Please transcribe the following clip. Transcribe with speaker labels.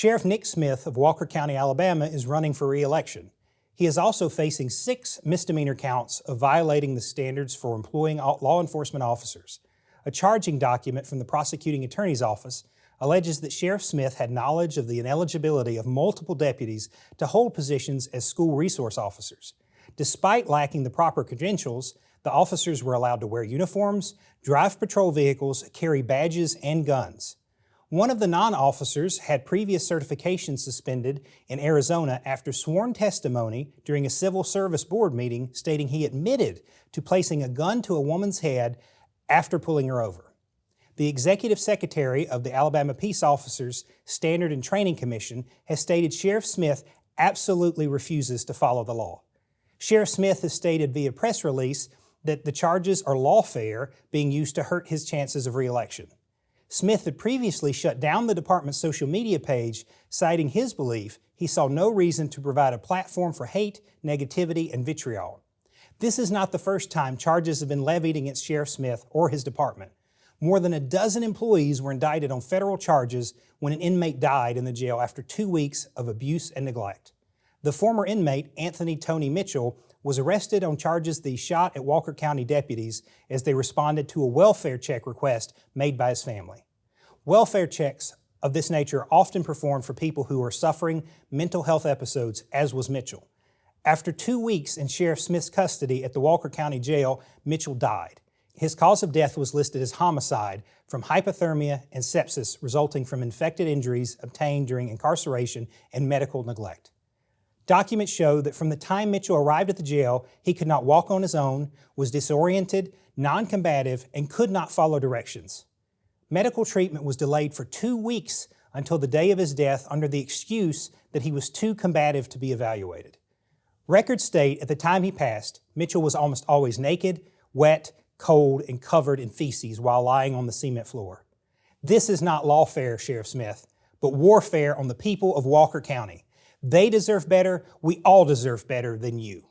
Speaker 1: Sheriff Nick Smith of Walker County, Alabama is running for re-election. He is also facing 6 misdemeanor counts of violating the standards for employing law enforcement officers. A charging document from the prosecuting attorney's office alleges that Sheriff Smith had knowledge of the ineligibility of multiple deputies to hold positions as school resource officers. Despite lacking the proper credentials, the officers were allowed to wear uniforms, drive patrol vehicles, carry badges, and guns. One of the non-officers had previous certification suspended in Arizona after sworn testimony during a civil service board meeting stating he admitted to placing a gun to a woman's head after pulling her over. The executive secretary of the Alabama Peace Officers Standard and Training Commission has stated Sheriff Smith absolutely refuses to follow the law. Sheriff Smith has stated via press release that the charges are lawfare being used to hurt his chances of re-election. Smith had previously shut down the department's social media page, citing his belief he saw no reason to provide a platform for hate, negativity, and vitriol. This is not the first time charges have been levied against Sheriff Smith or his department. More than a dozen employees were indicted on federal charges when an inmate died in the jail after 2 weeks of abuse and neglect. The former inmate, Anthony Tony Mitchell, was arrested on charges that he shot at Walker County deputies as they responded to a welfare check request made by his family. Welfare checks of this nature are often performed for people who are suffering mental health episodes, as was Mitchell. After 2 weeks in Sheriff Smith's custody at the Walker County Jail, Mitchell died. His cause of death was listed as homicide from hypothermia and sepsis resulting from infected injuries obtained during incarceration and medical neglect. Documents show that from the time Mitchell arrived at the jail, he could not walk on his own, was disoriented, non-combative, and could not follow directions. Medical treatment was delayed for 2 weeks until the day of his death under the excuse that he was too combative to be evaluated. Records state at the time he passed, Mitchell was almost always naked, wet, cold, and covered in feces while lying on the cement floor. This is not lawfare, Sheriff Smith, but warfare on the people of Walker County. They deserve better. We all deserve better than you.